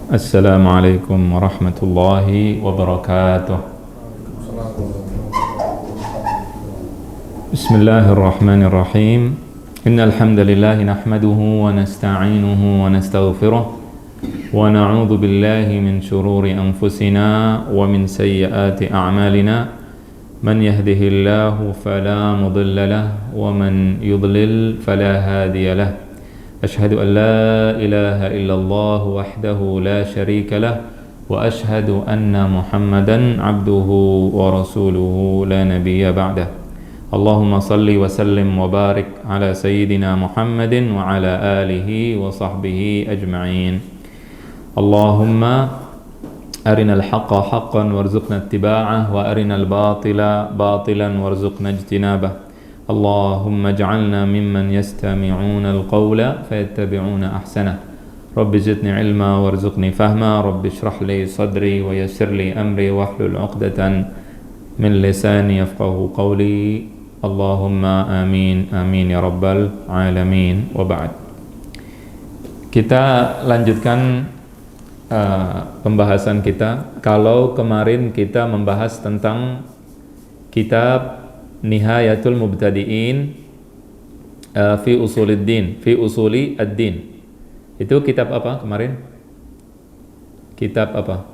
Assalamualaikum warahmatullahi wabarakatuh. Bismillahirrahmanirrahim. Innal hamdalillah nahmaduhu wa nasta'inuhu wa nastaghfiruh wa na'udzu billahi min shururi anfusina wa min sayyiati a'malina. Man yahdihillahu fala mudilla lahu wa man yudlil fala hadiya lahu. أشهد أن لا إله إلا الله وحده لا شريك له وأشهد أن محمدا عبده ورسوله لا نبي بعده اللهم صل وسلم وبارك على سيدنا محمد وعلى آله وصحبه أجمعين اللهم أرنا الحق حقا وارزقنا اتباعه وأرنا الباطل باطلا وارزقنا اجتنابه اللهم اجعلنا ممن يستمعون القول فيتبعون أحسنه رب زدني علما وارزقني فهما رب اشرح لي صدري ويسر لي أمري واحلل عقدة من لساني يفقه قولي اللهم آمين آمين يا رب العالمين وبعد. Kita lanjutkan pembahasan kita. Kalau kemarin kita membahas tentang kitab Nihayatul Mubtadi'in fi Usuliddin, fi Usuli ad-Din. Itu kitab apa kemarin? Kitab apa?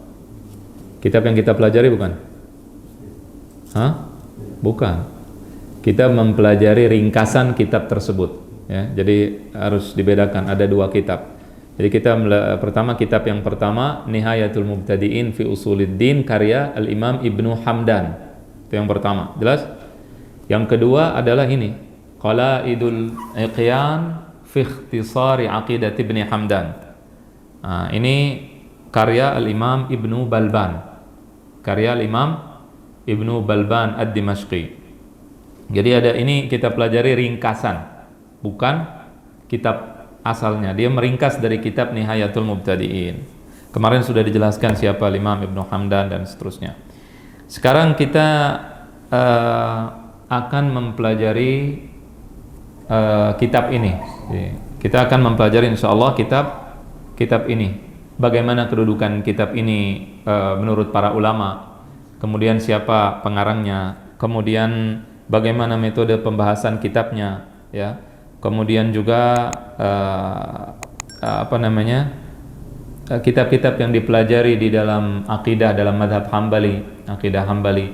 Kitab yang kita pelajari bukan? Hah? Bukan. Kita mempelajari ringkasan kitab tersebut, ya. Jadi harus dibedakan, ada dua kitab. Jadi kita pertama, kitab yang pertama Nihayatul Mubtadi'in fi Usuliddin karya Al-Imam Ibnu Hamdan. Itu yang pertama. Jelas? Yang kedua adalah ini, Qalaidul Iqyan fi Ikhtisari Aqidat Ibni Hamdan. Nah, ini karya Al-Imam Ibnu Balban. Karya Al-Imam Ibnu Balban Ad-Dimashqi. Jadi ada ini kita pelajari ringkasan, bukan kitab asalnya. Dia meringkas dari kitab Nihayatul Mubtadi'in. Kemarin sudah dijelaskan siapa Al-Imam Ibnu Hamdan dan seterusnya. Sekarang kita akan mempelajari kitab ini. Kita akan mempelajari insyaallah kitab ini. Bagaimana kedudukan kitab ini menurut para ulama, kemudian siapa pengarangnya, kemudian bagaimana metode pembahasan kitabnya, ya. Kemudian juga kitab-kitab yang dipelajari di dalam akidah dalam mazhab Hambali, akidah Hambali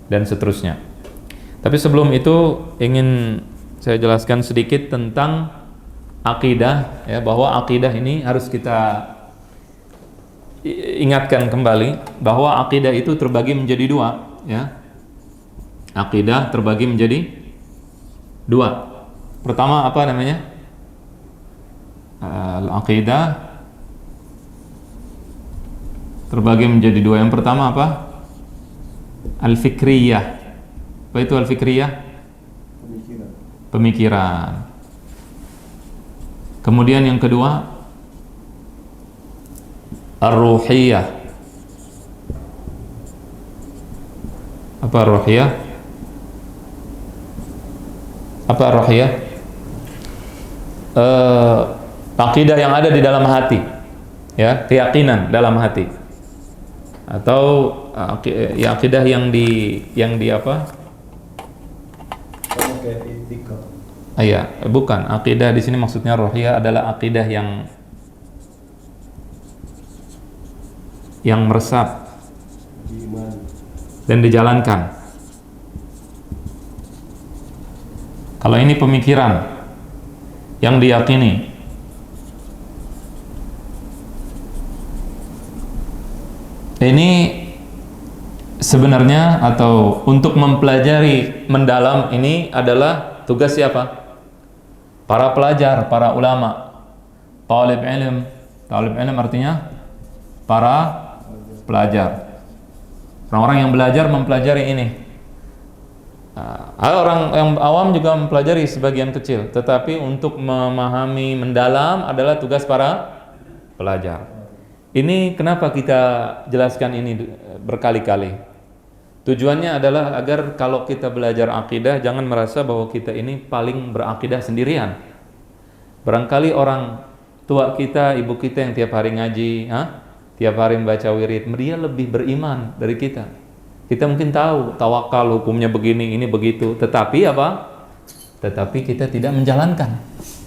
dan seterusnya. Tapi sebelum itu ingin saya jelaskan sedikit tentang akidah, ya, bahwa akidah ini harus kita ingatkan kembali bahwa akidah itu terbagi menjadi dua, ya. Akidah terbagi menjadi dua. Pertama apa namanya? Al-aqidah terbagi menjadi dua. Yang pertama apa? Al-fikriyah. Apa itu al-fikriyah? Pemikiran. Kemudian yang kedua ar-ruhiyah. Apa ar-ruhiyah? Apa ar-ruhiyah? Akidah yang ada di dalam hati, ya, keyakinan dalam hati. Atau ya akidah yang di apa? Iya, bukan. Akidah di sini maksudnya ruhiyah adalah akidah yang meresap dan dijalankan. Kalau ini pemikiran yang diyakini. Ini sebenarnya atau untuk mempelajari mendalam ini adalah tugas siapa? Para pelajar, para ulama, talib ilm. Talib ilm artinya para pelajar. Orang-orang yang belajar mempelajari ini. Orang yang awam juga mempelajari sebagian kecil, tetapi untuk memahami mendalam adalah tugas para pelajar. Ini kenapa kita jelaskan ini berkali-kali? Tujuannya adalah agar kalau kita belajar akidah jangan merasa bahwa kita ini paling berakidah sendirian. Barangkali orang tua kita, ibu kita yang tiap hari ngaji, tiap hari membaca wirid, dia lebih beriman dari kita. Kita mungkin tahu tawakal hukumnya begini, ini begitu, tetapi apa? Tetapi kita tidak menjalankan.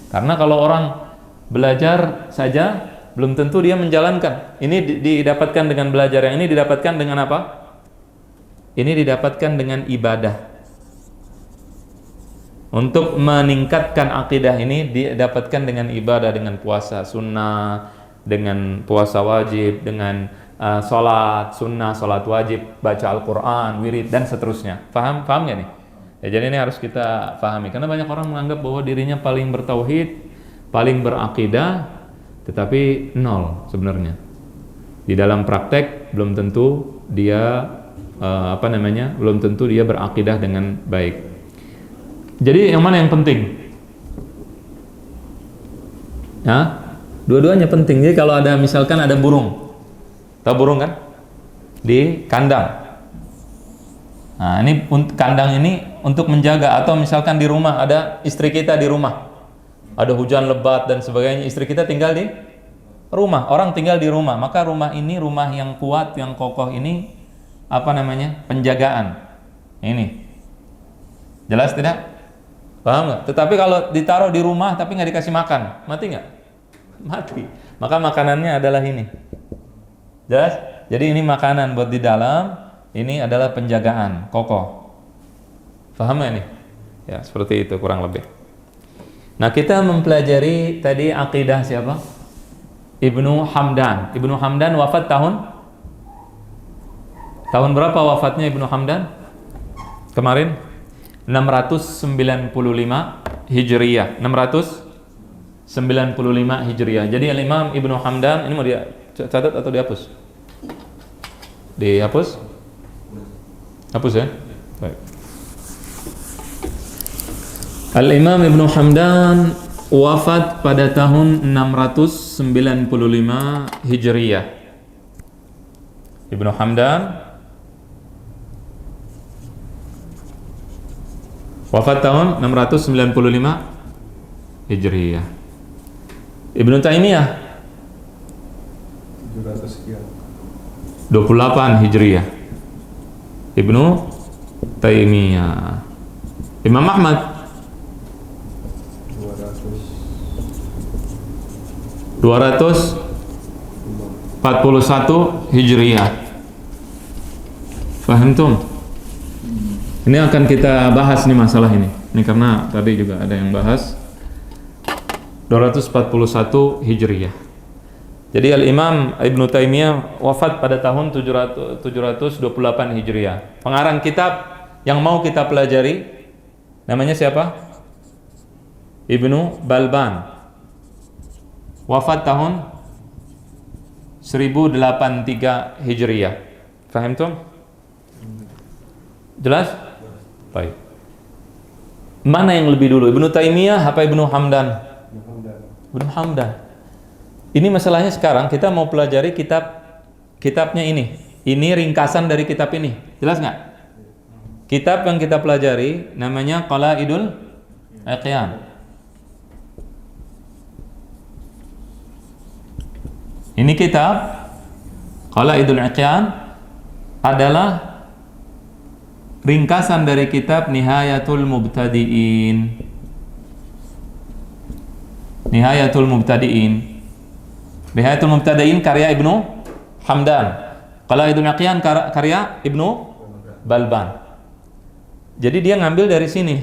Karena kalau orang belajar saja belum tentu dia menjalankan. Ini didapatkan dengan belajar, yang ini didapatkan dengan apa? Ini didapatkan dengan ibadah. Untuk meningkatkan akidah ini didapatkan dengan ibadah, dengan puasa sunnah, dengan puasa wajib, dengan sholat sunnah, sholat wajib, baca Al-Quran, wirid, dan seterusnya. Paham nggak nih? Ya, jadi ini harus kita pahami, karena banyak orang menganggap bahwa dirinya paling bertauhid, paling berakidah, tetapi nol sebenarnya. Di dalam praktek belum tentu dia belum tentu dia berakidah dengan baik. Jadi yang mana yang penting? Ya, dua-duanya penting. Jadi kalau ada misalkan ada burung, tahu burung kan? Di kandang. Nah, ini kandang ini untuk menjaga, atau misalkan di rumah ada istri kita di rumah, ada hujan lebat dan sebagainya, istri kita tinggal di rumah, orang tinggal di rumah, maka rumah ini rumah yang kuat, yang kokoh ini penjagaan. Ini jelas tidak? Paham nggak? Tetapi kalau ditaruh di rumah tapi nggak dikasih makan, mati nggak? Mati. Maka makanannya adalah ini. Jelas? Jadi ini makanan buat di dalam, ini adalah penjagaan kokoh. Paham nggak ini? Ya, seperti itu kurang lebih. Nah, kita mempelajari tadi akidah siapa? Ibnu Hamdan. Ibnu Hamdan wafat tahun berapa wafatnya Ibnu Hamdan? Kemarin 695 Hijriyah. 695 Hijriyah. Jadi Imam Ibnu Hamdan ini mau dia catat atau dihapus? Dihapus? Hapus ya? Baik. Al-Imam Ibnu Hamdan wafat pada tahun 695 Hijriyah. Ibnu Hamdan wafat tahun 695 Hijriyah. Ibnu Taimiyah 28 Hijriyah. Ibnu Taimiyah. Imam Ahmad 241 Hijriyah. Paham tuh? Ini akan kita bahas nih masalah ini. Ini karena tadi juga ada yang bahas 241 Hijriyah. Jadi Al-Imam Ibnu Taimiyah wafat pada tahun 728 Hijriyah. Pengarang kitab yang mau kita pelajari namanya siapa? Ibnu Balban. Wafat tahun 1083 Hijriyah. Faham tuh? Jelas? Baik. Mana yang lebih dulu? Ibnu Taimiyah apa Ibnu Hamdan? Ibnu Hamdan. Ini masalahnya sekarang kita mau pelajari kitabnya ini. Ini ringkasan dari kitab ini. Jelas nggak? Kitab yang kita pelajari namanya Qalaidul Iqyan. Ini kitab Qalaidul Iqyan adalah ringkasan dari kitab Nihayatul Mubtadi'in. Nihayatul Mubtadi'in. Nihayatul Mubtadi'in karya Ibnu Hamdan. Qalaidul Iqyan karya Ibnu Balban. Jadi dia ngambil dari sini.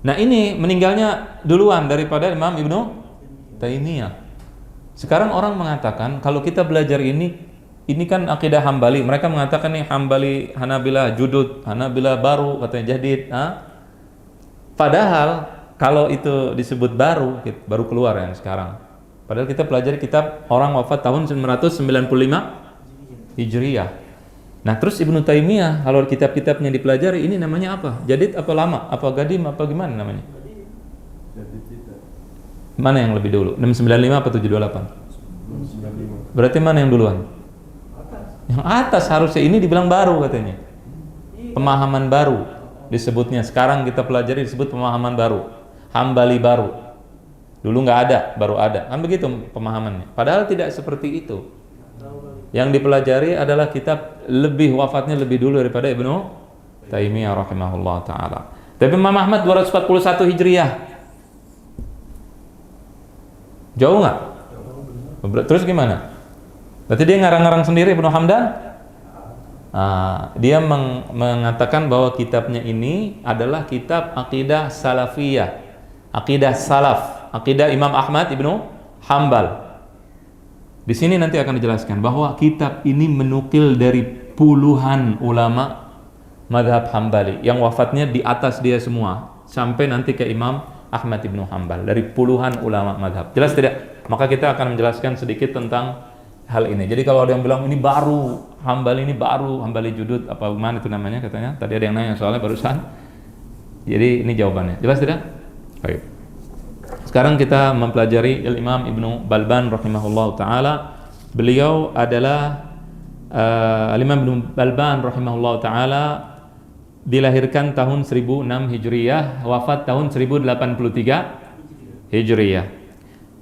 Nah, ini meninggalnya duluan daripada Imam Ibnu Taimiyah. Sekarang orang mengatakan kalau kita belajar ini kan akidah Hambali. Mereka mengatakan nih Hambali, Hanabilah judud, Hanabilah baru, katanya jadid. Padahal kalau itu disebut baru keluar yang sekarang. Padahal kita pelajari kitab orang wafat tahun 995 Hijriyah. Nah, terus Ibnu Taimiyah kalau kitab-kitabnya dipelajari ini namanya apa? Jadid apa lama? Apa gadim apa gimana namanya? Mana yang lebih dulu? 695 apa 728? Berarti mana yang duluan? Yang atas harusnya, ini dibilang baru katanya. Pemahaman baru disebutnya. Sekarang kita pelajari disebut pemahaman baru. Hambali baru. Dulu nggak ada, baru ada. Kan begitu pemahamannya. Padahal tidak seperti itu. Yang dipelajari adalah kitab wafatnya lebih dulu daripada Ibnu Taimiyah rahimahullah taala. Tapi Imam Ahmad 241 Hijriah. Jauh nggak? Terus gimana? Berarti dia ngarang-ngarang sendiri Ibnu Hamdan? Dia mengatakan bahwa kitabnya ini adalah kitab akidah salafiyah, akidah salaf, akidah Imam Ahmad Ibnu Hambal. Di sini nanti akan dijelaskan bahwa kitab ini menukil dari puluhan ulama madhab Hambali yang wafatnya di atas dia semua sampai nanti ke Imam Ahmad Ibnu Hambal, dari puluhan ulama madhab. Jelas tidak? Maka kita akan menjelaskan sedikit tentang hal ini. Jadi kalau ada yang bilang ini baru, Hambali ini baru, Hambali judud apa mana itu namanya katanya. Tadi ada yang nanya soalnya barusan. Jadi ini jawabannya. Jelas tidak? Baik. Sekarang kita mempelajari Imam Ibnu Balban rahimahullah taala. Beliau adalah Imam Ibnu Balban rahimahullah taala dilahirkan tahun 1006 Hijriyah, wafat tahun 1083 Hijriyah.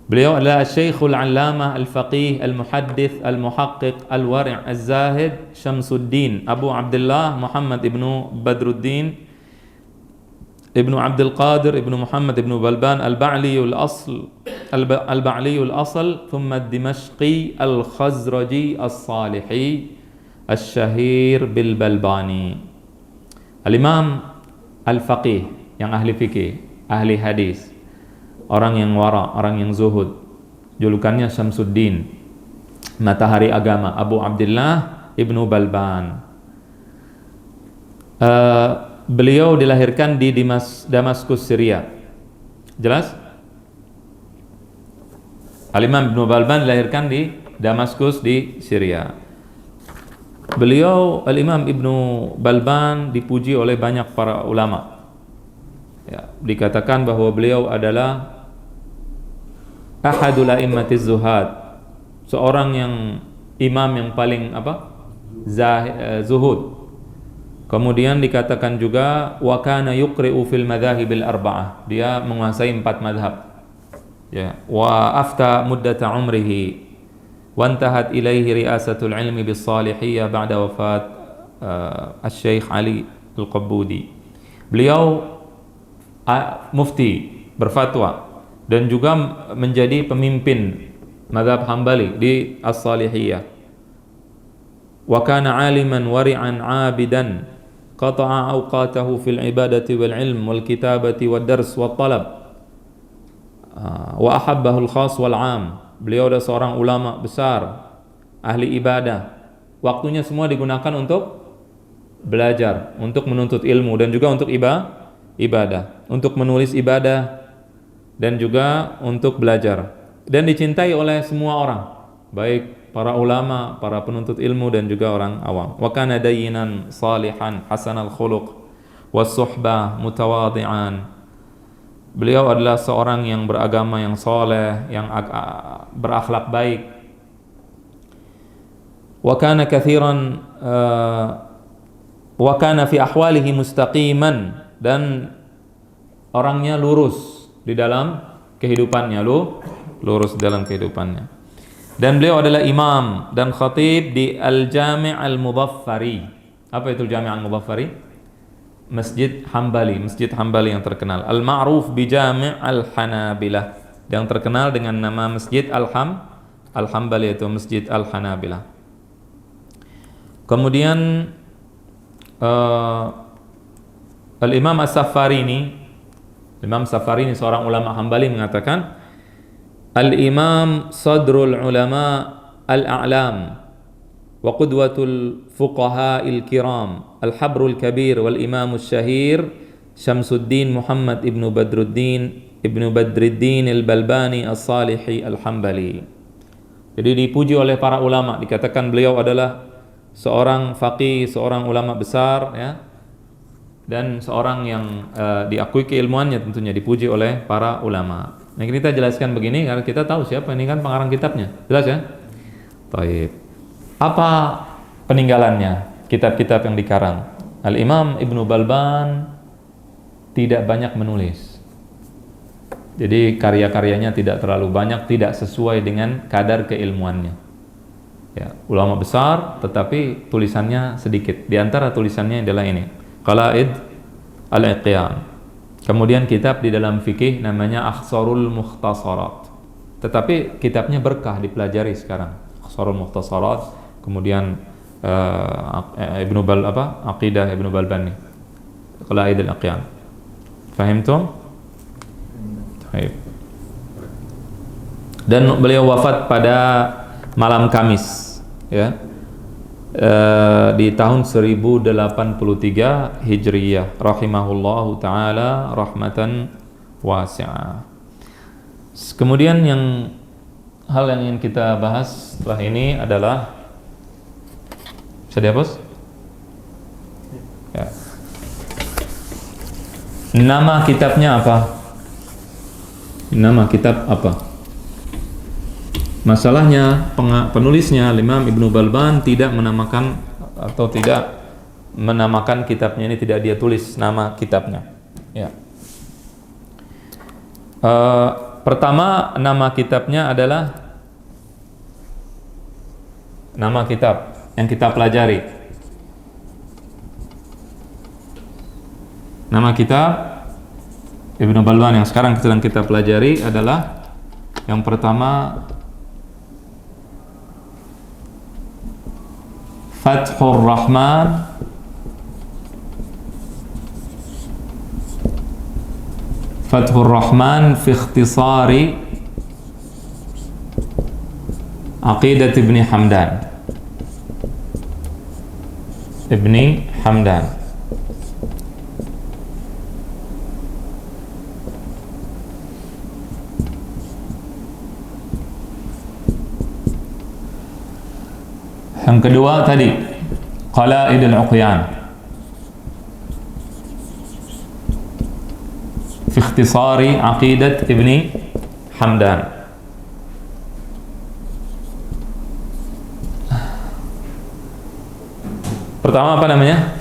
Beliau adalah Syekhul Allamah Al-Faqih Al-Muhaddits Al-Muhaqqiq Al-Wari' Az-Zahid Syamsuddin Abu Abdullah Muhammad Ibnu Badruddin Ibnu Abdul Qadir Ibnu Muhammad Ibnu Balban Al-Ba'li Al-Ba'li Al-Asl thumma Dimashqi Al-Khazraji As-Salihi Al-Shahir Bil-Balbani. Al-Imam Al-Faqih, yang ahli fikih, ahli hadis, orang yang wara, orang yang zuhud. Julukannya Syamsuddin, matahari agama, Abu Abdullah Ibnu Balban. Beliau dilahirkan di Damaskus, Syria. Jelas? Al-Imam Ibnu Balban dilahirkan di Damaskus di Syria. Beliau Al-Imam Ibnu Balban dipuji oleh banyak para ulama. Ya, dikatakan bahwa beliau adalah ahadul a'immatiz zuhad, seorang yang imam yang paling zuhud. Kemudian dikatakan juga wa kana yuqri'u fil madzahibil arba'ah, dia menguasai 4 madhab. Ya, wa afta muddata umrihi wa intahat ilaihi riasatul ilmi bis salihiyah ba'da wafat Asy-Syaikh Ali Al-Qabbudi. Beliau mufti, berfatwa, dan juga menjadi pemimpin mazhab Hambali di As-Salihiyah. Wa kana 'aliman wari'an 'abidan qata'a awqatahu fil ibadati wal ilm wal kitabati wad dars wat talab wa ahabbahu al-khas wal 'am. Beliau adalah seorang ulama besar, ahli ibadah. Waktunya semua digunakan untuk belajar, untuk menuntut ilmu, dan juga untuk ibadah, untuk menulis ibadah, dan juga untuk belajar. Dan dicintai oleh semua orang, baik para ulama, para penuntut ilmu, dan juga orang awam. Wa kana dayyinan salihan hasanal khuluq was suhbah mutawadhi'an. Beliau adalah seorang yang beragama, yang soleh, yang berakhlak baik. Wa kana kathiran wa kana fi ahwalihi mustaqiman, dan orangnya lurus di dalam kehidupannya, lurus dalam kehidupannya. Dan beliau adalah imam dan khatib di Al-Jami' Al-Mudhaffari. Apa itu Jami' Al-Mudhaffari? Masjid Hambali yang terkenal. Al-ma'ruf bi Jami' Al-Hanabilah, yang terkenal dengan nama Masjid Al-Hambali, itu Masjid Al-Hanabilah. Kemudian Al-Imam As-Safarini, Imam Safarini seorang ulama Hambali mengatakan, Al-Imam Sadrul Ulama Al-A'lam wa qudwatul fuqaha'il kiram, Al-Habrul Kabir wal Imamul Syahir Syamsuddin Muhammad Ibnu Badruddin Al-Balbani As-Salihi Al-Hambali. Jadi dipuji oleh para ulama, dikatakan beliau adalah seorang faqih, seorang ulama besar, ya, dan seorang yang diakui keilmuannya, tentunya dipuji oleh para ulama. Nah, kita jelaskan begini karena kita tahu siapa ini, kan pengarang kitabnya, jelas ya? Baik. Apa peninggalannya? Kitab-kitab yang dikarang. Al-Imam Ibnu Balban tidak banyak menulis. Jadi karya-karyanya tidak terlalu banyak, tidak sesuai dengan kadar keilmuannya. Ya, ulama besar tetapi tulisannya sedikit. Di antara tulisannya adalah ini, Qala'id al-Iqyan. Kemudian kitab di dalam fikih namanya Akhsarul Mukhtasarat. Tetapi kitabnya berkah dipelajari sekarang. Akhsarul Mukhtasarat, kemudian Aqidah Ibnu Balbani. Qala'id al-Iqyan. Fahimtum? Baik. Dan beliau wafat pada malam Kamis, ya, di tahun 1083 Hijriyah, rahimahullahu taala rahmatan wasi'ah. Kemudian hal yang ingin kita bahas setelah ini adalah, bisa dihapus? Ya. Nama kitabnya apa? Nama kitab apa? Masalahnya penulisnya Imam Ibnu Balban tidak menamakan atau tidak menamakan kitabnya ini, tidak dia tulis nama kitabnya. Ya. Pertama, nama kitabnya adalah nama kitab yang kita pelajari. Nama kitab Ibnu Balban yang sekarang sedang kita pelajari adalah yang pertama Fathur Rahman fi ikhtisari Aqidah Ibni Hamdan. Yang kedua tadi Qala'id al-Uqyan fi ikhtisari Aqidat Ibni Hamdan. Pertama apa namanya?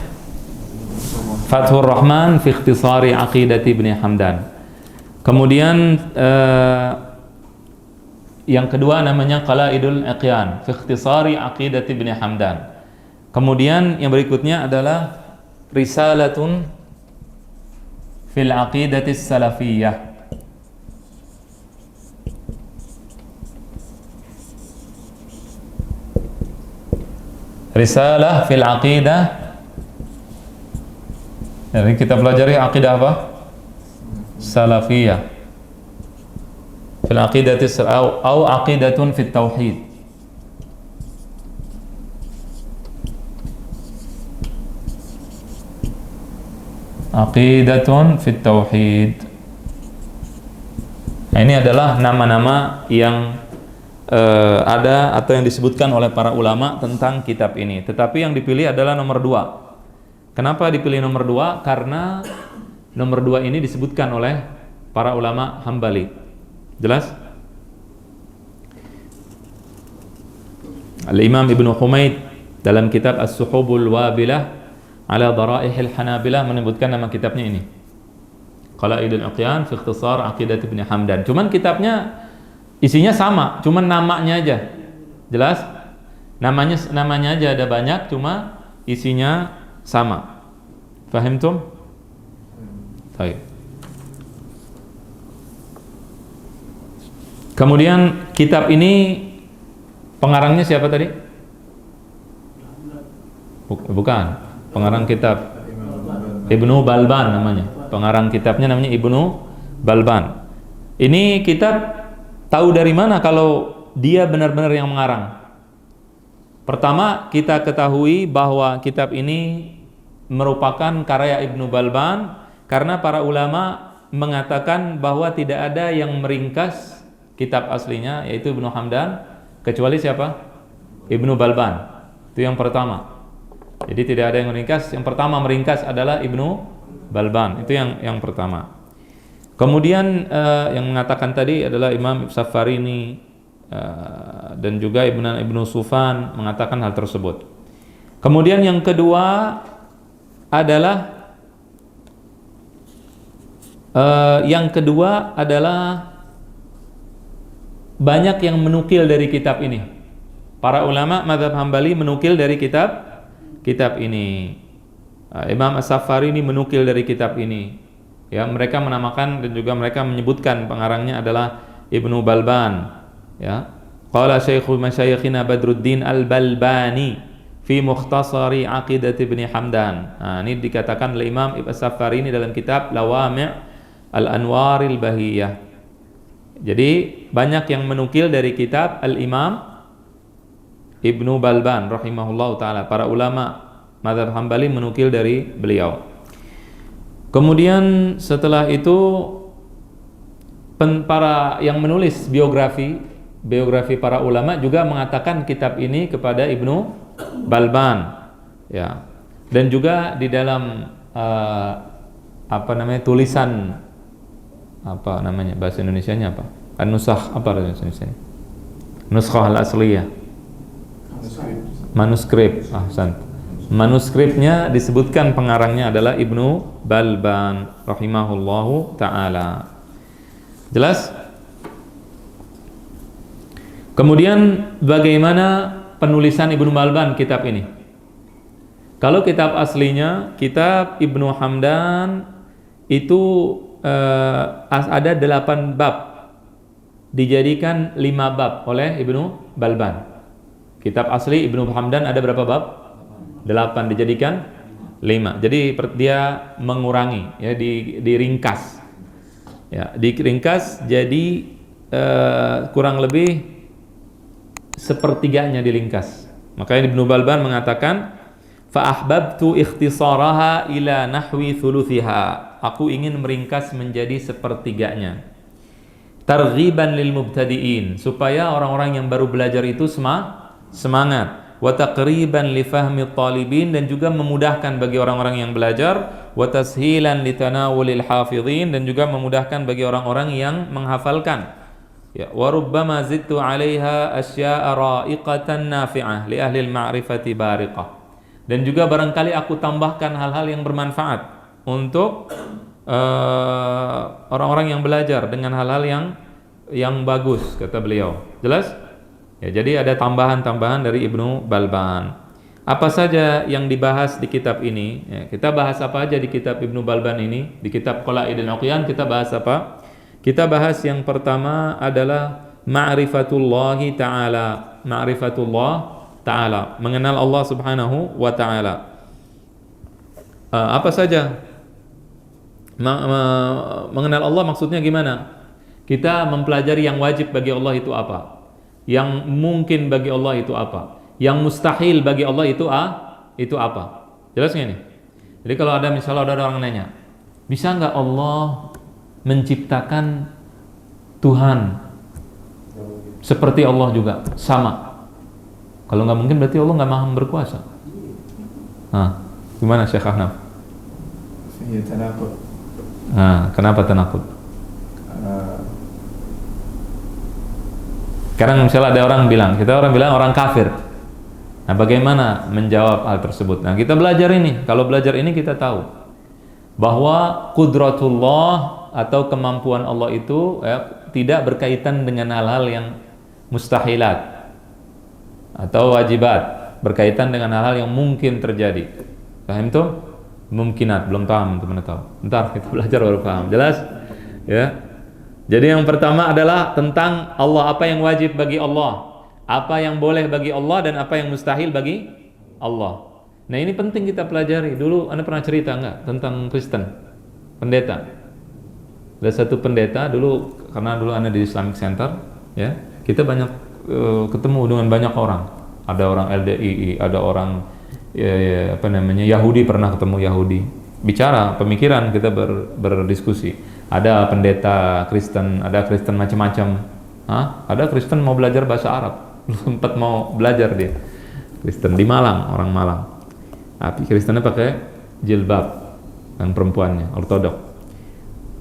Fathur Rahman fi ikhtisari Aqidat Ibni Hamdan. Kemudian yang kedua namanya Qala'idul Iqyan fi ikhtisari Aqidat Ibni Hamdan. Kemudian yang berikutnya adalah Risalatun fil Aqidatis Salafiyah. Risalah fil Aqidah. Jadi kita pelajari aqidah apa? Salafiyah. Fil aqidatis au aqidatun fit tauhid. Aqidatun fit tauhid. Nah, ini adalah nama-nama yang ada atau yang disebutkan oleh para ulama tentang kitab ini. Tetapi yang dipilih adalah nomor 2. Kenapa dipilih nomor 2? Karena nomor 2 ini disebutkan oleh para ulama Hambali. Jelas? Al-Imam Ibnu Humaid dalam kitab As-Suhubul Wabilah ala Daraihil Hanabilah menyebutkan nama kitabnya ini, Qala'idul Iqyan fi ikhtisar Aqidat Ibni Hamdan. Cuman kitabnya isinya sama, cuman namanya aja. Jelas? Namanya aja ada banyak, cuma isinya sama. Fahimtum? Baik. Kemudian kitab ini pengarangnya siapa tadi? Bukan. Pengarang kitab Ibnu Balban namanya. Pengarang kitabnya namanya Ibnu Balban. Ini kitab tahu dari mana kalau dia benar-benar yang mengarang? Pertama, kita ketahui bahwa kitab ini merupakan karya Ibnu Balban karena para ulama mengatakan bahwa tidak ada yang meringkas kitab aslinya yaitu Ibnu Hamdan kecuali siapa? Ibnu Balban. Itu yang pertama. Jadi tidak ada yang meringkas. Yang pertama meringkas adalah Ibnu Balban. Itu yang pertama. Kemudian yang mengatakan tadi adalah Imam Safarini dan juga Ibnu Sufan mengatakan hal tersebut. Kemudian yang kedua adalah banyak yang menukil dari kitab ini. Para ulama mazhab Hambali menukil dari kitab ini. Imam As-Saffari ini menukil dari kitab ini. Ya, mereka menamakan dan juga mereka menyebutkan pengarangnya adalah Ibnu Balban. Ya. Qala Syekhul Masyayikhina Badruddin Al-Balbani fi Mukhtasari Aqidat Ibn Hamdan. Nah, ini dikatakan oleh Imam Ibn As-Saffari ini dalam kitab Lawami' Al-Anwaril Bahiyah. Jadi banyak yang menukil dari kitab Al-Imam Ibnu Balban rahimahullah ta'ala. Para ulama mazhab Hambali menukil dari beliau. Kemudian setelah itu para yang menulis biografi para ulama juga mengatakan kitab ini kepada Ibnu Balban. Ya. Dan juga di dalam tulisan bahasa Indonesianya apa? An-Nusakh apa bahasa Indonesianya? Nuskhah al-asliyah. Manuskrip. Manuskripnya disebutkan pengarangnya adalah Ibnu Balban rahimahullahu ta'ala. Jelas? Kemudian bagaimana penulisan Ibnu Balban kitab ini? Kalau kitab aslinya, kitab Ibnu Hamdan itu ada 8 bab, dijadikan 5 bab oleh Ibnu Balban. Kitab asli Ibnu Hamdan ada berapa bab? 8, dijadikan 5. Jadi dia mengurangi, ya, diringkas. Ya, diringkas jadi kurang lebih sepertiganya diringkas. Makanya Ibnu Balban mengatakan, fa ahbabtu ikhtisaraha ila nahwi thuluthiha. Aku ingin meringkas menjadi sepertiganya. Targhiban lil mubtadi'in, supaya orang-orang yang baru belajar itu semangat. Wa taqriban li fahmi talibin, dan juga memudahkan bagi orang-orang yang belajar. Wa tashilan li tanawulil hafidhin, dan juga memudahkan bagi orang-orang yang menghafalkan. Ya, wa rubbama zidtu 'alaiha asya'a ra'iqatan nafi'ah li ahli al-ma'rifati bariqah. Dan juga barangkali aku tambahkan hal-hal yang bermanfaat untuk orang-orang yang belajar dengan hal-hal yang bagus, kata beliau. Jelas? Ya, jadi ada tambahan-tambahan dari Ibnu Balban. Apa saja yang dibahas di kitab ini? Ya, kita bahas apa aja di kitab Ibnu Balban ini? Di kitab Qalaidul Uqyan kita bahas apa? Kita bahas yang pertama adalah ma'rifatullahi ta'ala. Ma'rifatullah ta'ala, mengenal Allah subhanahu wa ta'ala. Apa saja? Mengenal Allah maksudnya gimana? Kita mempelajari yang wajib bagi Allah itu apa, yang mungkin bagi Allah itu apa, yang mustahil bagi Allah itu apa. Jelas nggak nih? Jadi kalau ada misalnya ada orang nanya, bisa nggak Allah menciptakan Tuhan seperti Allah juga, sama? Kalau nggak mungkin berarti Allah nggak maha berkuasa. Nah, gimana Syekh Ahnaf? Ya, tanaqud. Nah, kenapa tanaqud? Sekarang misalnya ada orang bilang, orang kafir. Nah, bagaimana menjawab hal tersebut? Nah, kita belajar ini. Kalau belajar ini kita tahu bahwa qudratullah atau kemampuan Allah itu tidak berkaitan dengan hal-hal yang mustahilat atau wajibat, berkaitan dengan hal-hal yang mungkin terjadi. Paham tuh? Mungkinat, belum paham teman-teman tahu. Ntar kita belajar baru paham. Jelas? Ya. Jadi yang pertama adalah tentang Allah, apa yang wajib bagi Allah, apa yang boleh bagi Allah, dan apa yang mustahil bagi Allah. Nah, ini penting kita pelajari. Dulu Anda pernah cerita enggak tentang Kristen? Pendeta. Ada satu pendeta dulu, karena dulu Anda di Islamic Center, ya. Kita banyak ketemu dengan banyak orang. Ada orang LDII, ada orang Yahudi, pernah ketemu Yahudi. Bicara pemikiran, kita berdiskusi. Ada pendeta Kristen, ada Kristen macam-macam. Ada Kristen mau belajar bahasa Arab, sempat mau belajar dia. Kristen di Malang, orang Malang. Tapi Kristennya pakai jilbab, yang perempuannya ortodok.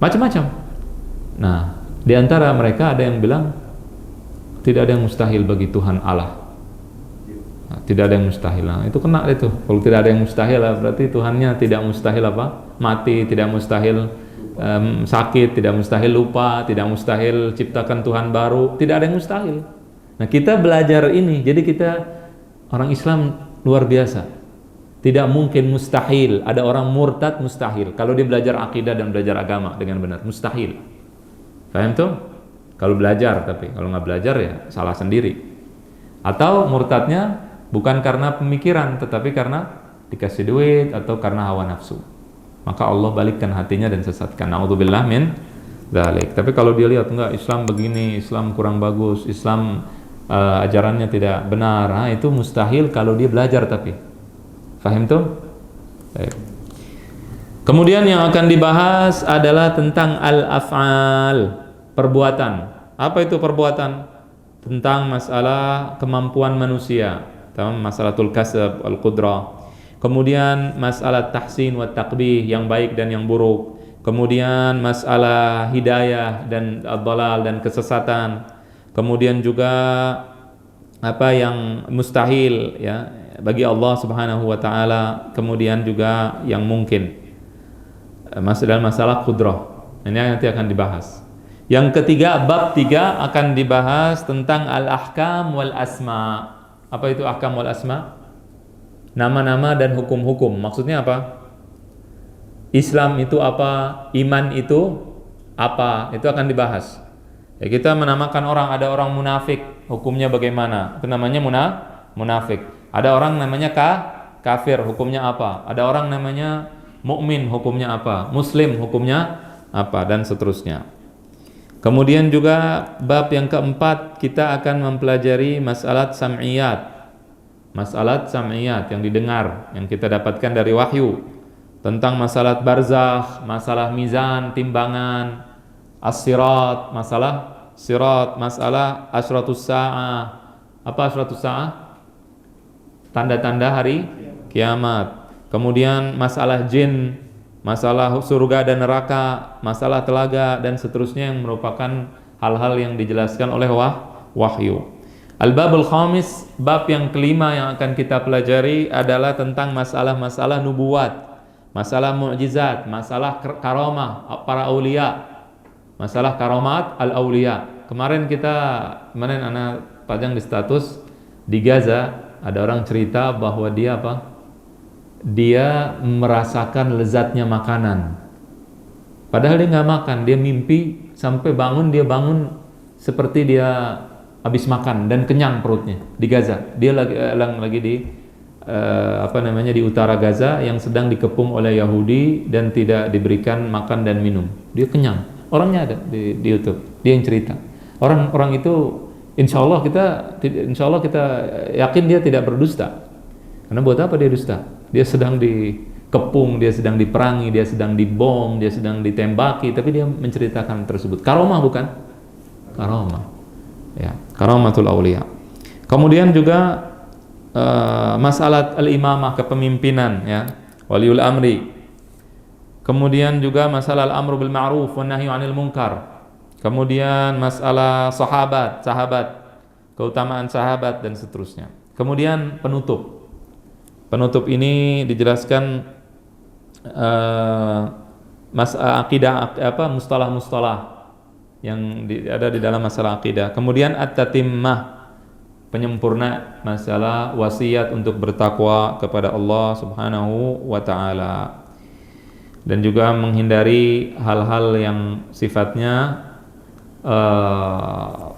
Macam-macam. Nah, di antara mereka ada yang bilang tidak ada yang mustahil bagi Tuhan Allah. Nah, tidak ada yang mustahil. Nah, itu kena itu. Kalau tidak ada yang mustahil, berarti Tuhannya tidak mustahil apa? Mati, tidak mustahil sakit, tidak mustahil lupa, tidak mustahil ciptakan Tuhan baru, tidak ada yang mustahil. Nah, kita belajar ini, jadi kita orang Islam luar biasa. Tidak mungkin, mustahil. Ada orang murtad, mustahil. Kalau dia belajar akidah dan belajar agama dengan benar, mustahil. Paham tuh? Kalau belajar, tapi kalau nggak belajar ya salah sendiri. Atau murtadnya bukan karena pemikiran, tetapi karena dikasih duit atau karena hawa nafsu. Maka Allah balikkan hatinya dan sesatkan. Na'udzubillah min dzalik. Tapi kalau dia lihat enggak, Islam begini, Islam kurang bagus, Islam ajarannya tidak benar, itu mustahil kalau dia belajar tapi. Faham tuh? Baik. Kemudian yang akan dibahas adalah tentang al-af'al, perbuatan. Apa itu perbuatan? Tentang masalah kemampuan manusia, masalatul kasab, al-qudrah. Kemudian masalah tahsin wa taqbih, yang baik dan yang buruk. Kemudian masalah hidayah dan ad-dhalal dan kesesatan. Kemudian juga apa yang mustahil ya bagi Allah Subhanahu wa taala, kemudian juga yang mungkin. Masalah qudrah. Ini nanti akan dibahas. Yang ketiga, bab 3 akan dibahas tentang al-ahkam wal asma. Apa itu ahkam wal asma? Nama-nama dan hukum-hukum. Maksudnya apa? Islam itu apa? Iman itu apa? Itu akan dibahas. Ya, kita menamakan orang, ada orang munafik, hukumnya bagaimana? Itu namanya munafik. Ada orang namanya kafir, hukumnya apa? Ada orang namanya mukmin, hukumnya apa? Muslim, hukumnya apa? Dan seterusnya. Kemudian juga bab yang keempat, kita akan mempelajari masalah sam'iyat. Masalah sam'iyat yang didengar, yang kita dapatkan dari wahyu, tentang masalah barzakh, masalah mizan, timbangan, as-sirat, masalah sirat, masalah asyratus sa'ah. Apa asyratus sa'ah? Tanda-tanda hari kiamat. Kemudian masalah jin, masalah surga dan neraka, masalah telaga dan seterusnya, yang merupakan hal-hal yang dijelaskan oleh wahyu. Al-babul khamis, bab yang kelima yang akan kita pelajari adalah tentang masalah-masalah nubuat, masalah mukjizat, masalah karamah para aulia, masalah karamat al-aulia. Kemarin anak pajang di status di Gaza, ada orang cerita bahwa dia merasakan lezatnya makanan. Padahal dia nggak makan, dia mimpi sampai dia bangun seperti dia habis makan dan kenyang perutnya di Gaza. Dia lagi di di utara Gaza yang sedang dikepung oleh Yahudi dan tidak diberikan makan dan minum. Dia kenyang. Orangnya ada di YouTube. Dia yang cerita. Orang itu insya Allah kita yakin dia tidak berdusta. Karena buat apa dia dusta? Dia sedang dikepung, dia sedang diperangi, dia sedang dibom, dia sedang ditembaki, tapi dia menceritakan tersebut. Karamah bukan? Karamah. Ya, karamatul aulia. Kemudian juga masalah al-imamah, kepemimpinan, ya, waliul amri. Kemudian juga masalah al-amru bil ma'ruf wan nahyu 'anil munkar. Kemudian masalah sahabat, keutamaan sahabat dan seterusnya. Kemudian penutup. Penutup ini dijelaskan akidah, mustalah-mustalah yang ada di dalam masalah akidah. Kemudian at-tatimmah, penyempurna masalah wasiat untuk bertakwa kepada Allah Subhanahu wa taala. Dan juga menghindari hal-hal yang sifatnya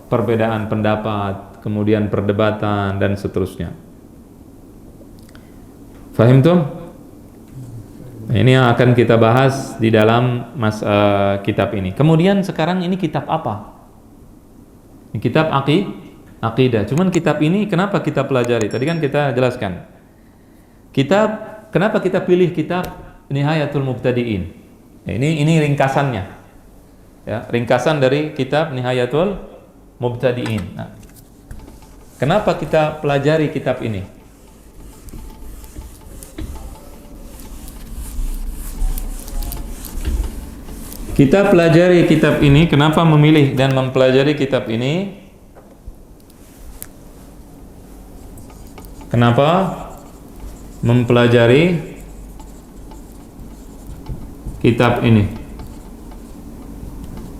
perbedaan pendapat, kemudian perdebatan dan seterusnya. Fahim tuh? Ini yang akan kita bahas di dalam kitab ini. Kemudian sekarang ini kitab apa? Ini kitab akidah. Cuman kitab ini kenapa kita pelajari? Tadi kan kita jelaskan. Kenapa kita pilih kitab Nihayatul Mubtadi'in? Nah, ini ringkasannya. Ya, ringkasan dari kitab Nihayatul Mubtadi'in. Nah, kenapa kita pelajari kitab ini? Kita pelajari kitab ini, kenapa memilih dan mempelajari kitab ini? Kenapa mempelajari kitab ini?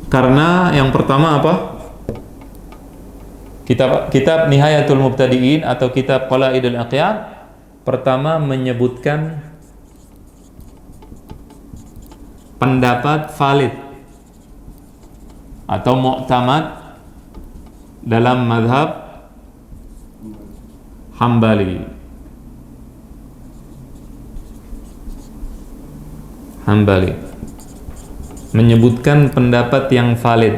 Karena yang pertama apa? Kitab Nihayatul Mubtadi'in atau kitab Qalaidul Aqyad pertama menyebutkan pendapat valid atau mu'tamad dalam mazhab Hambali. Menyebutkan pendapat yang valid,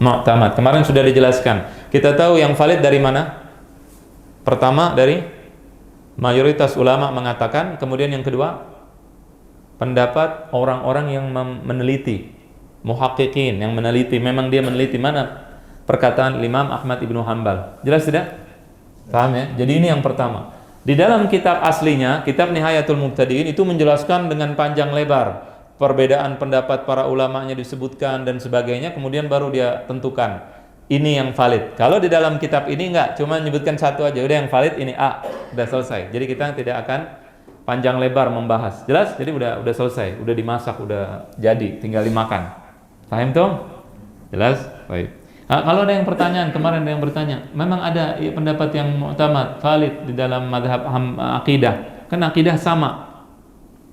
mu'tamad. Kemarin sudah dijelaskan. Kita tahu yang valid dari mana? Pertama dari mayoritas ulama mengatakan, kemudian yang kedua pendapat orang-orang yang meneliti, muhaqqiqin yang meneliti, memang dia meneliti mana perkataan Imam Ahmad Ibnu Hanbal. Jelas tidak? Paham ya? Jadi ini yang pertama. Di dalam kitab aslinya, kitab Nihayatul Mubtadi'in itu menjelaskan dengan panjang lebar perbedaan pendapat para ulamanya disebutkan dan sebagainya, kemudian baru dia tentukan ini yang valid. Kalau di dalam kitab ini enggak, cuma menyebutkan satu aja, udah yang valid ini A, udah selesai. Jadi kita tidak akan panjang lebar membahas. Jelas? Jadi udah selesai, udah dimasak, udah jadi, tinggal dimakan. Paham tuh? Jelas? Baik. Nah, kalau ada yang pertanyaan, kemarin ada yang bertanya, memang ada pendapat yang mu'tamad, valid di dalam mazhab akidah. Kan akidah sama.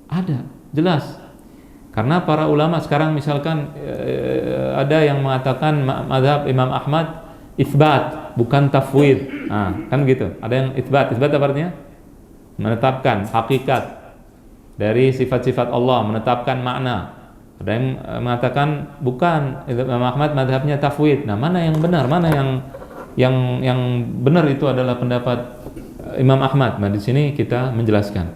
Ada, jelas. Karena para ulama sekarang misalkan ada yang mengatakan mazhab Imam Ahmad itsbat, bukan tafwid. Nah, kan gitu. Ada yang itsbat. Itsbat apa artinya? Menetapkan hakikat dari sifat-sifat Allah, menetapkan makna. Ada yang mengatakan bukan, Imam Ahmad mazhabnya tafwid. Nah, mana yang benar? Mana yang benar itu adalah pendapat Imam Ahmad. Nah, di sini kita menjelaskan.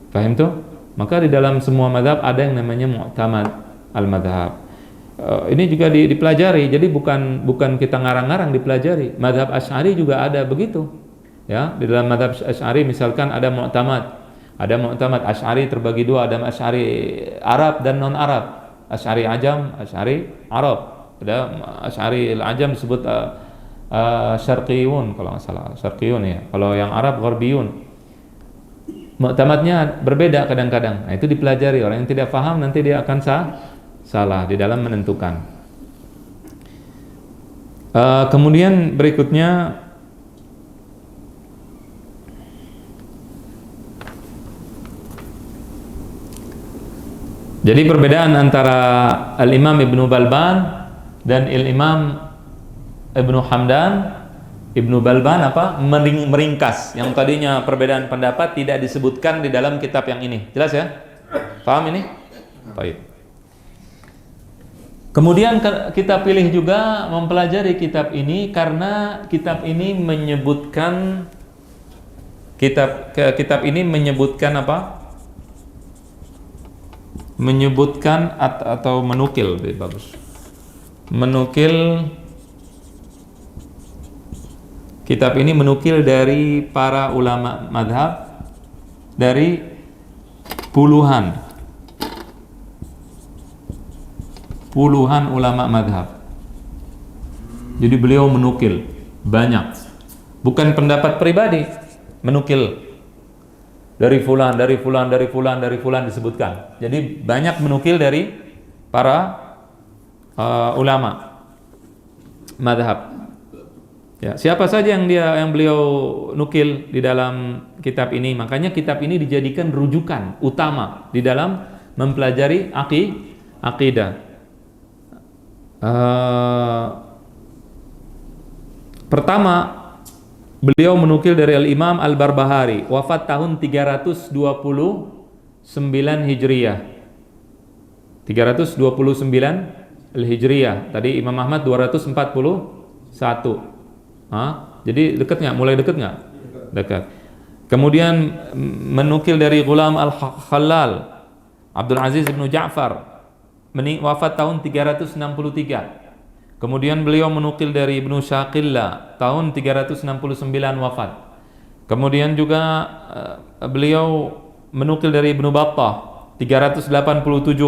Paham tuh? Maka di dalam semua mazhab ada yang namanya mu'tamad al-madhab. Ini juga dipelajari. Jadi bukan kita ngarang-ngarang, dipelajari. Mazhab Asy'ari juga ada begitu. Ya, di dalam mazhab Asy'ari misalkan ada mu'tamad. Ada mu'tamad Asy'ari terbagi dua, ada Asy'ari Arab dan non-Arab. Asy'ari Ajam, Asy'ari Arab. Ada Asy'ari al-Ajam disebut Syarqiyun kalau nggak salah, Syarqiyun ya. Kalau yang Arab Gharbiyun. Mu'tamadnya berbeda kadang-kadang. Nah, itu dipelajari. Orang yang tidak paham nanti dia akan salah di dalam menentukan. Kemudian berikutnya jadi perbedaan antara Al-Imam Ibnu Balban dan Al-Imam Ibnu Hamdan. Ibnu Balban meringkas yang tadinya perbedaan pendapat tidak disebutkan di dalam kitab yang ini. Jelas ya? Paham ini? Baik. Kemudian kita pilih juga mempelajari kitab ini karena kitab ini menyebutkan apa? Menyebutkan atau menukil, lebih bagus. Menukil, kitab ini menukil dari para ulama madhab, dari puluhan ulama madhab. Jadi beliau menukil banyak, bukan pendapat pribadi, menukil dari fulan disebutkan. Jadi banyak menukil dari para ulama madhab. Ya, siapa saja yang beliau nukil di dalam kitab ini. Makanya kitab ini dijadikan rujukan utama di dalam mempelajari akidah. Pertama, beliau menukil dari Al-Imam Al-Barbahari, wafat tahun 329 Hijriyah. 329 Hijriyah. Tadi Imam Ahmad 241. Jadi dekat nggak? Mulai dekat nggak? Dekat. Kemudian menukil dari Ghulam Al-Khallal, Abdul Aziz bin Ja'far, wafat tahun 363. Kemudian beliau menukil dari Ibnu Syaqillah, tahun 369 wafat. Kemudian juga beliau menukil dari Ibnu Battah, 387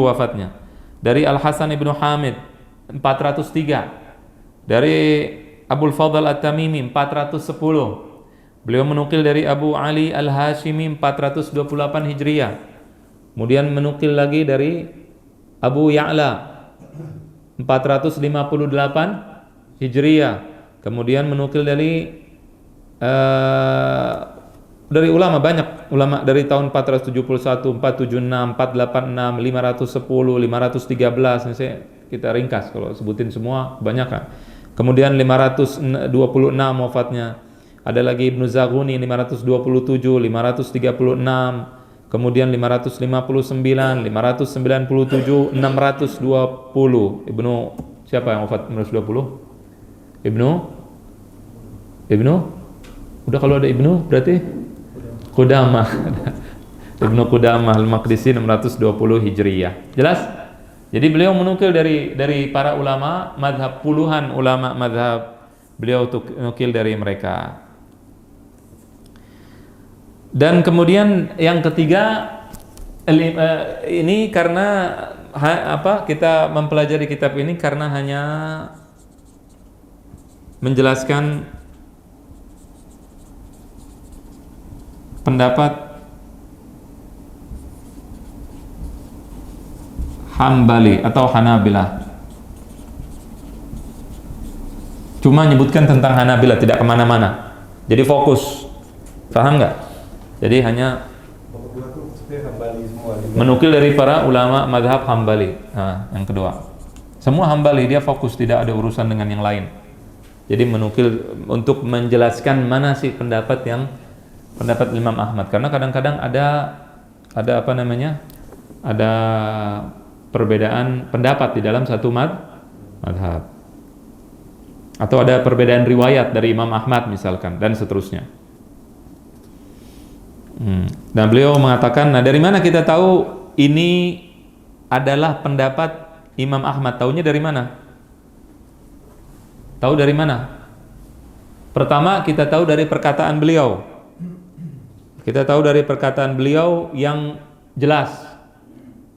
wafatnya. Dari Al-Hasan Ibnu Hamid, 403. Dari Abul Fadl At-Tamimi 410. Beliau menukil dari Abu Ali Al-Hashimi 428 Hijriyah. Kemudian menukil lagi dari Abu Ya'la 458 Hijriyah. Kemudian menukil dari ulama, banyak ulama dari tahun 471, 476, 486, 510, 513. Ini kita ringkas, kalau sebutin semua banyak kan. Kemudian 526 wafatnya. Ada lagi Ibnu Zaghuni 527, 536, kemudian 559, 597, 620. Ibnu siapa yang wafat 620? Ibnu? Udah, kalau ada Ibnu berarti Qudamah. Ibnu Qudamah Al-Maqdisi 620 Hijriyah. Jelas? Jadi beliau menukil dari para ulama mazhab, puluhan ulama mazhab, beliau nukil dari mereka. Dan kemudian yang ketiga, ini karena kita mempelajari kitab ini karena hanya menjelaskan pendapat Hambali atau Hanabilah. Cuma menyebutkan tentang Hanabilah, tidak kemana-mana. Jadi fokus, paham nggak? Jadi hanya menukil dari para ulama mazhab Hambali. Nah, yang kedua, semua Hambali, dia fokus, tidak ada urusan dengan yang lain. Jadi menukil untuk menjelaskan mana sih pendapat Imam Ahmad, karena kadang-kadang ada ada perbedaan pendapat di dalam satu madhab, atau ada perbedaan riwayat dari Imam Ahmad misalkan, dan seterusnya. Dan beliau mengatakan, nah dari mana kita tahu ini adalah pendapat Imam Ahmad? Taunya dari mana? Tahu dari mana? Pertama, kita tahu dari perkataan beliau. Kita tahu dari perkataan beliau yang jelas,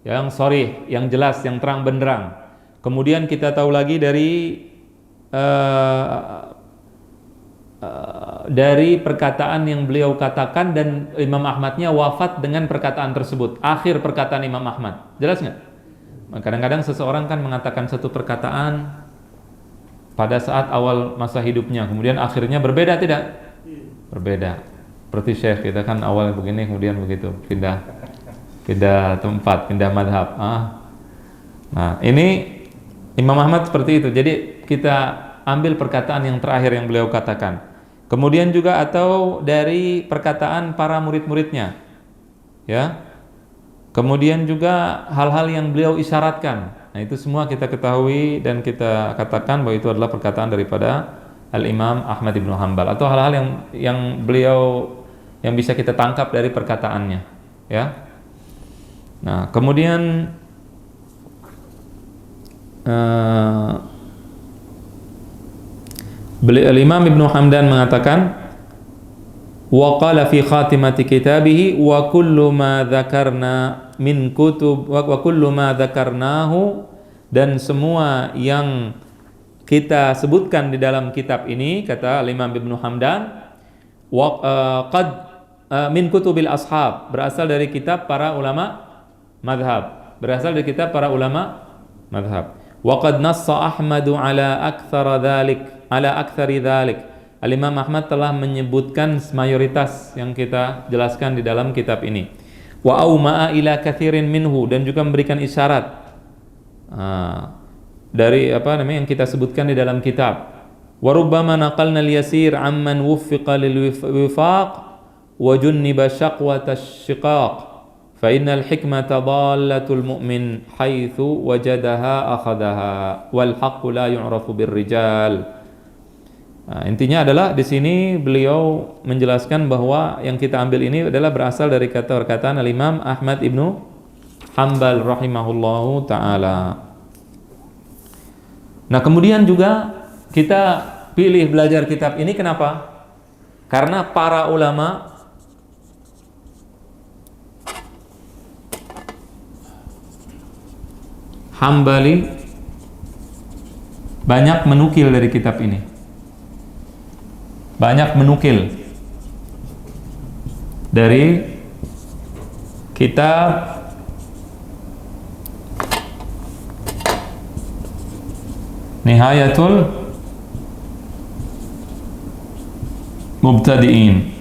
yang sharih, yang jelas, yang terang benderang. Kemudian kita tahu lagi dari perkataan yang beliau katakan, dan Imam Ahmadnya wafat dengan perkataan tersebut, akhir perkataan Imam Ahmad. Jelas nggak? Kadang-kadang seseorang kan mengatakan satu perkataan pada saat awal masa hidupnya, kemudian akhirnya berbeda, tidak? Berbeda. Seperti Syekh, kita kan awalnya begini, kemudian begitu, pindah tempat, pindah madhab. Nah, ini Imam Ahmad seperti itu. Jadi kita ambil perkataan yang terakhir yang beliau katakan. Kemudian juga atau dari perkataan para murid-muridnya, ya. Kemudian juga hal-hal yang beliau isyaratkan. Nah, itu semua kita ketahui dan kita katakan bahwa itu adalah perkataan daripada Al-Imam Ahmad ibn Hanbal, atau hal-hal yang beliau yang bisa kita tangkap dari perkataannya, ya. Nah, kemudian Al-Imam Ibnu Hamdan mengatakan, wa qala fi khatimati kitabihi wa kullu ma dzakarna min kutub wa kullu ma dzakarnahu, dan semua yang kita sebutkan di dalam kitab ini, kata Al-Imam Ibnu Hamdan, min kutubil ashab, berasal dari kitab para ulama madhab, wa qad nassa Ahmadu ala aktsari dzalik. Al-Imam Ahmad telah menyebutkan mayoritas yang kita jelaskan di dalam kitab ini. Wa auma'a ila katsirin minhu, dan juga memberikan isyarat dari yang kita sebutkan di dalam kitab. Wa rubbama naqalna al-yasir amman wuffiqa lil wifaq wa junniba syaqwata asy-syiqaq. Fa innal hikmata dhallatul mu'min haitsu wajadaha akhadaha wal haqqu la yu'rafu birrijal. Nah, intinya adalah di sini beliau menjelaskan bahwa yang kita ambil ini adalah berasal dari kata-perkataan Al-Imam Ahmad ibnu Hanbal rahimahullahu ta'ala. Nah, kemudian juga kita pilih belajar kitab ini kenapa? Karena para ulama Hambali banyak menukil dari kitab ini. Banyak menukil dari kitab Nihayatul Mubtadi'in.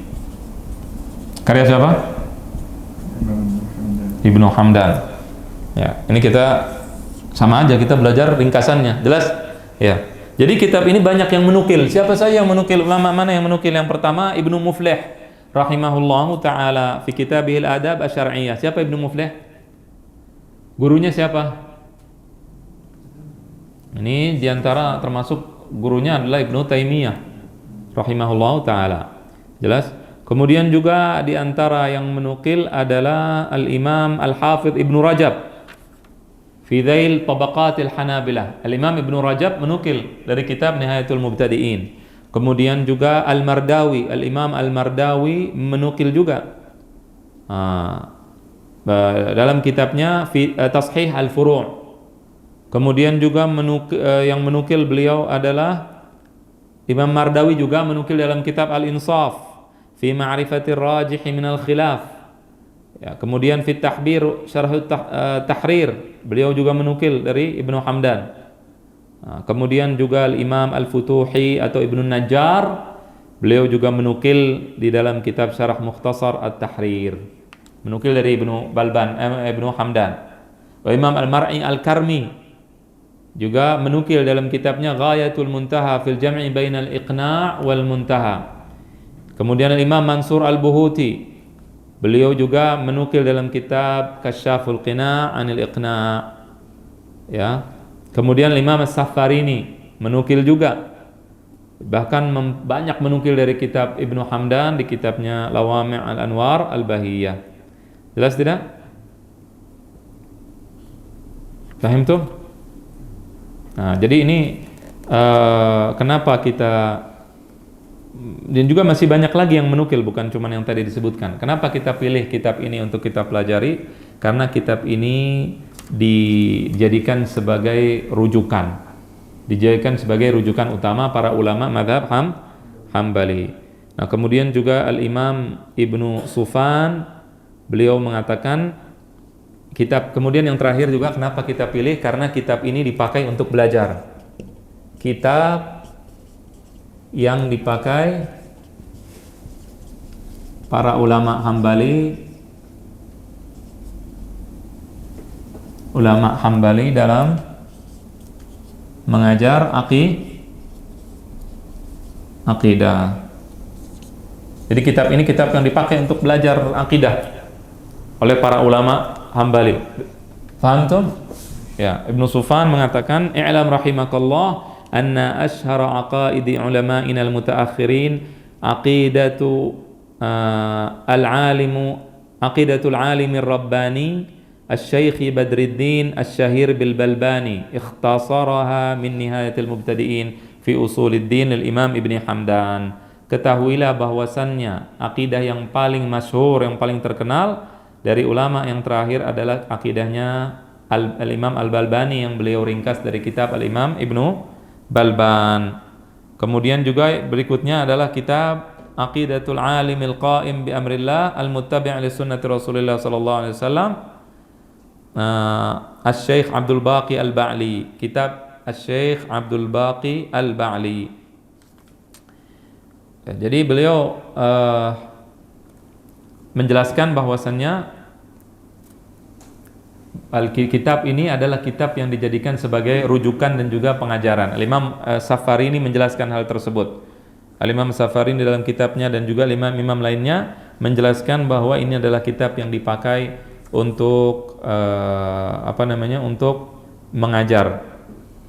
Karya siapa? Ibnu Hamdan. Ya, ini kita sama aja, kita belajar ringkasannya. Jelas? Ya. Jadi kitab ini banyak yang menukil. Siapa saja yang menukil? Ulama mana yang menukil? Yang pertama Ibnu Muflih rahimahullahu taala fi kitabihil adab asy-syar'iyyah. Siapa Ibnu Muflih? Gurunya siapa? Ini diantara termasuk gurunya adalah Ibnu Taimiyah rahimahullahu taala. Jelas? Kemudian juga di antara yang menukil adalah Al-Imam Al-Hafidh Ibnu Rajab fi Dhail Tabaqatil Hanabilah. Al-Imam Ibnu Rajab menukil dari kitab Nihayatul Mubtadi'in. Kemudian juga Al-Mardawi, Al-Imam Al-Mardawi menukil juga dalam kitabnya Tashih Al-Furu'. Kemudian juga yang menukil beliau adalah Imam Mardawi juga menukil dalam kitab Al-Insaf fi ma'rifatir rajih minal khilaf. Ya, kemudian fi tahbir syarh tahrir beliau juga menukil dari Ibnu Hamdan. Kemudian juga Imam Al-Futuhi atau Ibnu Najjar beliau juga menukil di dalam kitab Syarah Mukhtasar At-Tahrir, menukil dari Ibnu Hamdan. Wa Imam Al-Mar'i Al-Karmi juga menukil dalam kitabnya Ghayatul Muntaha fil Jam'i bainal Iqna' wal Muntaha. Kemudian Imam Mansur Al-Buhuti beliau juga menukil dalam kitab Kasyaful Qina' Anil Iqna'. Ya. Kemudian Imam As-Safarini menukil juga, bahkan banyak menukil dari kitab Ibnu Hamdan di kitabnya Lawami' Al-Anwar Al-Bahiyah. Jelas tidak? Paham tuh? Nah, jadi ini kenapa kita, dan juga masih banyak lagi yang menukil, bukan cuma yang tadi disebutkan. Kenapa kita pilih kitab ini untuk kita pelajari? Karena kitab ini dijadikan sebagai rujukan, utama para ulama mazhab Hambali. Nah, kemudian juga Al-Imam Ibnu Sufan beliau mengatakan kemudian yang terakhir juga kenapa kita pilih, karena kitab ini dipakai untuk belajar. Kitab yang dipakai para ulama Hambali dalam mengajar akidah. Jadi kitab ini kitab yang dipakai untuk belajar akidah oleh para ulama Hambali. Paham tuh? Ya, Ibnu Sufan mengatakan, "I'lam rahimakallah anna ashhara aqaidi ulama'ina al-mutaakhirin aqidatul alimir rabbani Asy-Syaikh Badruddin Asy-Syahir bil Balbani ikhtasaraha min Nihayatil Mubtadi'in fi Usuluddin al-Imam Ibnu Hamdan." Ketahuilah bahwasannya akidah yang paling masyhur, yang paling terkenal dari ulama yang terakhir adalah akidahnya Al-Imam Al-Balbani yang beliau ringkas dari kitab Al-Imam Ibnu Balban. Kemudian juga berikutnya adalah kitab Aqidatul Alimil Qa'im bi Amrillah Al-Muttabi' li Sunnati Rasulillah sallallahu alaihi wasallam. Asy-Syaikh Abdul Baqi Al-Ba'li, kitab Asy-Syaikh Abdul Baqi Al-Ba'li. Ya, jadi beliau menjelaskan bahwasannya kitab ini adalah kitab yang dijadikan sebagai rujukan dan juga pengajaran. Al-Imam Safarini menjelaskan hal tersebut. Al-Imam Safarini dalam kitabnya dan juga imam-imam lainnya menjelaskan bahwa ini adalah kitab yang dipakai untuk untuk mengajar.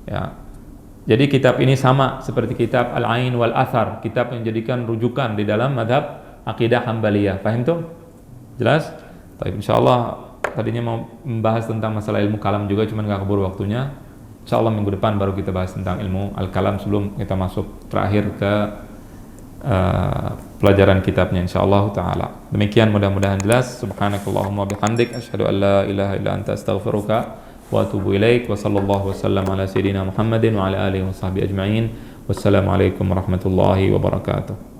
Ya. Jadi kitab ini sama seperti kitab Al-Ain wal Athar, kitab yang dijadikan rujukan di dalam mazhab akidah Hambaliyah. Paham tuh? Jelas? Baik, insyaallah tadinya mau membahas tentang masalah ilmu kalam juga, cuman enggak keburu waktunya. Insyaallah minggu depan baru kita bahas tentang ilmu al-kalam sebelum kita masuk terakhir ke pelajaran kitabnya insyaallah taala. Demikian, mudah-mudahan jelas. Subhanakallahumma bihamdik asyhadu an la ilaha illa anta astaghfiruka wa atubu ilaik. Wa sallallahu wasallam ala sayidina Muhammadin wa ala alihi wa sahbihi ajma'in. Wassalamu alaikum warahmatullahi wabarakatuh.